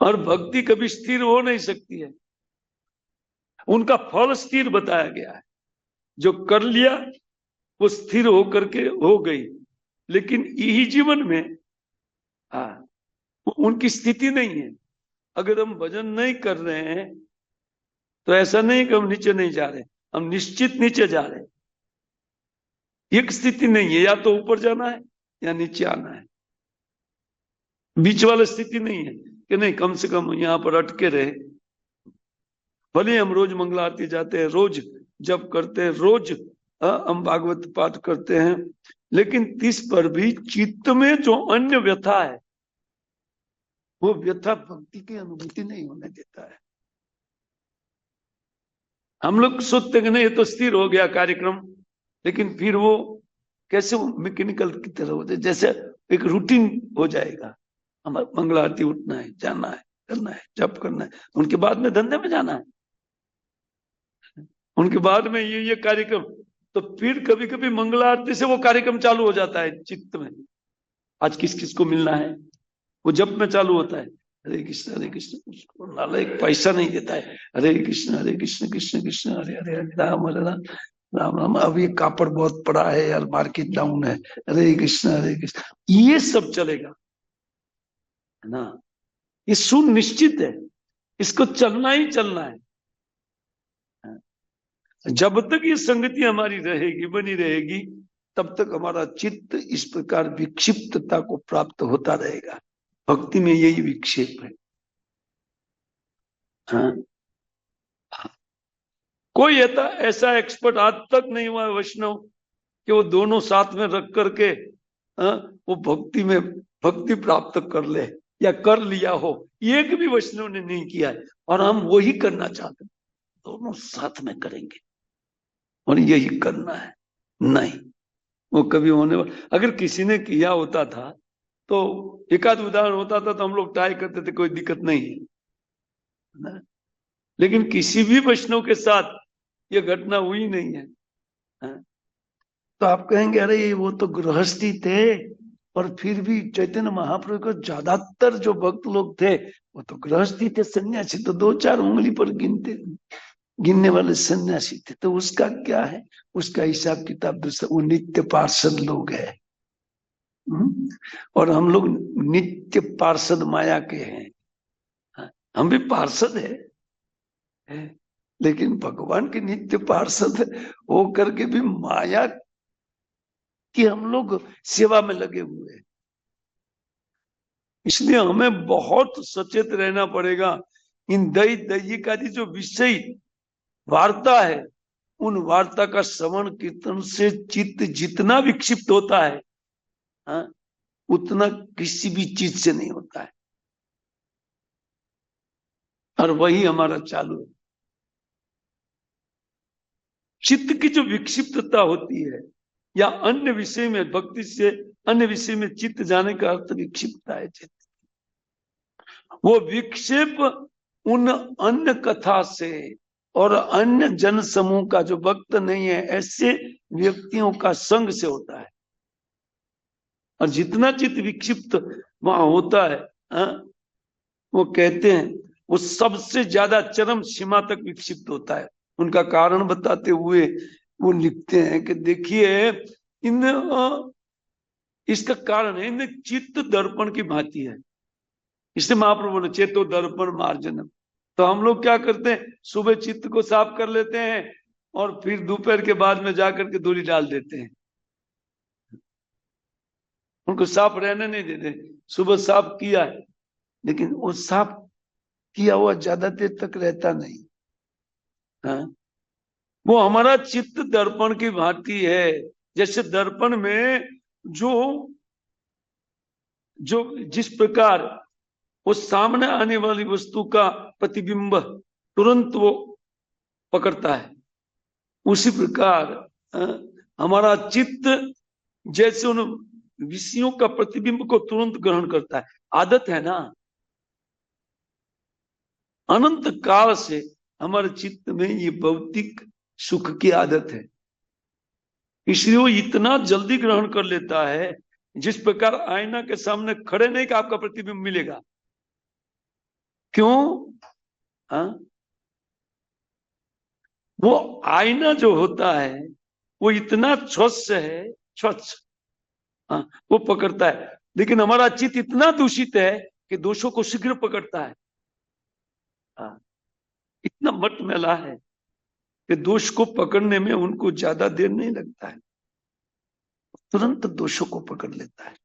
और भक्ति कभी स्थिर हो नहीं सकती है, उनका फल स्थिर बताया गया है। जो कर लिया वो स्थिर होकर के हो गई, लेकिन यही जीवन में हाँ उनकी स्थिति नहीं है। अगर हम भजन नहीं कर रहे हैं तो ऐसा नहीं कि हम नीचे नहीं जा रहे, हम निश्चित नीचे जा रहे हैं। एक स्थिति नहीं है, या तो ऊपर जाना है या नीचे आना है, बीच वाला स्थिति नहीं है कि नहीं कम से कम यहाँ पर अटके रहे। भले हम रोज मंगला आरती जाते हैं, रोज जप करते हैं, रोज हम भागवत पाठ करते हैं, लेकिन इस पर भी चित्त में जो अन्य व्यथा है वो व्यथा भक्ति की अनुभूति नहीं होने देता है। हम लोग सोचते कि नहीं ये तो स्थिर हो गया कार्यक्रम, लेकिन फिर वो कैसे मैकेनिकल की तरह होते, जैसे एक रूटीन हो जाएगा। हमारा मंगला आरती उठना है, जाना है, करना है, जप करना है, उनके बाद में धंधे में जाना है, उनके बाद में ये कार्यक्रम। तो फिर कभी कभी मंगला आरती से वो कार्यक्रम चालू हो जाता है चित्त में, आज किस किस को मिलना है, वो जप में चालू होता है, हरे कृष्ण उसको नालायक पैसा नहीं देता है, हरे कृष्ण कृष्ण कृष्ण हरे हरे हरे राम राम राम। अब ये कापड़ बहुत पड़ा है यार, मार्केट डाउन है, हरे कृष्ण ये सब चलेगा है ना। ये सुनिश्चित है, इसको चलना ही चलना है। जब तक ये संगति हमारी रहेगी, बनी रहेगी, तब तक हमारा चित्त इस प्रकार विक्षिप्तता को प्राप्त होता रहेगा। भक्ति में यही विक्षेप है। हाँ, कोई ऐसा एक्सपर्ट आज तक नहीं हुआ है वैष्णव कि वो दोनों साथ में रख करके वो भक्ति प्राप्त कर ले या कर लिया हो। एक भी वैष्णव ने नहीं किया है, और हम वही करना चाहते हैं, दोनों साथ में करेंगे और यही करना है। नहीं, वो कभी होने वाला। अगर किसी ने किया होता था तो एक आध उदाहरण होता था तो हम लोग ट्राई करते थे, कोई दिक्कत नहीं है। लेकिन किसी भी वैष्णव के साथ ये घटना हुई नहीं है। तो आप कहेंगे अरे वो तो गृहस्थी थे, और फिर भी चैतन्य महाप्रभु को ज्यादातर जो भक्त लोग थे वो तो गृहस्थी थे, सन्यासी तो 2-4 उंगली पर गिनने वाले सन्यासी थे। तो उसका क्या है, उसका हिसाब किताब दूसरा, वो नित्य पार्षद लोग हैं। और हम लोग नित्य पार्षद माया के हैं। हम भी पार्षद है, लेकिन भगवान के नित्य पार्षद हो करके भी माया की हम लोग सेवा में लगे हुए हैं। इसलिए हमें बहुत सचेत रहना पड़ेगा। इन दैहिक आदि जो विषय वार्ता है, उन वार्ता का श्रवण कीर्तन से चित्त जितना विक्षिप्त होता है, उतना किसी भी चीज से नहीं होता है। और वही हमारा चालू है। चित्त की जो विक्षिप्तता होती है, या अन्य विषय में भक्ति से अन्य विषय में चित्त जाने का अर्थ विक्षिप्तता है। चित्त वो विक्षेप उन अन्य कथा से और अन्य जन समूह का जो भक्त नहीं है ऐसे व्यक्तियों का संग से होता है। और जितना चित्त विक्षिप्त वहां होता है, वो कहते हैं वो सबसे ज्यादा चरम सीमा तक विक्षिप्त होता है। उनका कारण बताते हुए वो लिखते हैं कि देखिए इसका कारण है इन चित्त दर्पण की भांति है। इसलिए महाप्रभु ने चेतो दर्पण मार्जनम। तो हम लोग क्या करते हैं, सुबह चित्त को साफ कर लेते हैं और फिर दोपहर के बाद में जाकर के धूली डाल देते हैं, उनको साफ रहने नहीं देते। सुबह साफ किया है, लेकिन वो साफ किया हुआ ज्यादा देर तक रहता नहीं। वो हमारा चित्त दर्पण की भांति है। जैसे दर्पण में जो जिस प्रकार वो सामने आने वाली वस्तु का प्रतिबिंब तुरंत वो पकड़ता है, उसी प्रकार हमारा चित्त जैसे उन विषयों का प्रतिबिंब को तुरंत ग्रहण करता है। आदत है ना, अनंत काल से हमारे चित्त में ये भौतिक सुख की आदत है, इसलिए वो इतना जल्दी ग्रहण कर लेता है। जिस प्रकार आईना के सामने खड़े नहीं कि आपका प्रतिबिंब मिलेगा, क्यों? हाँ, वो आईना जो होता है वो इतना स्वच्छ है, स्वच्छ, हाँ, वो पकड़ता है। लेकिन हमारा चित्त इतना दूषित है कि दोषों को शीघ्र पकड़ता है। हाँ, इतना मटमैला है कि दोष को पकड़ने में उनको ज्यादा देर नहीं लगता है, तुरंत दोषों को पकड़ लेता है।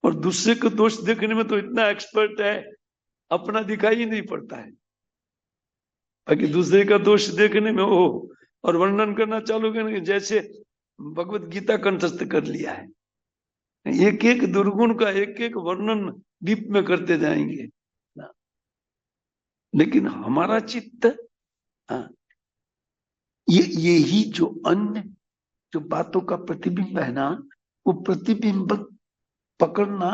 और दूसरे को दोष देखने में तो इतना एक्सपर्ट है, अपना दिखाई ही नहीं पड़ता है। बाकी दूसरे का दोष देखने में वो और वर्णन करना चालू करेंगे, जैसे भगवत गीता कंठस्थ कर लिया है। एक एक दुर्गुण का एक एक वर्णन डीप में करते जाएंगे। लेकिन हमारा चित्त, हाँ, ये ही जो अन्य जो बातों का प्रतिबिंब है ना, वो प्रतिबिंब पकड़ना,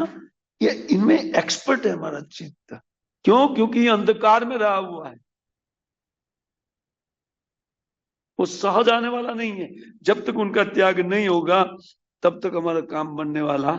ये इनमें एक्सपर्ट है हमारा चित्त। क्यों? क्योंकि ये अंधकार में रहा हुआ है, वो सहज आने वाला नहीं है। जब तक उनका त्याग नहीं होगा तब तक हमारा काम बनने वाला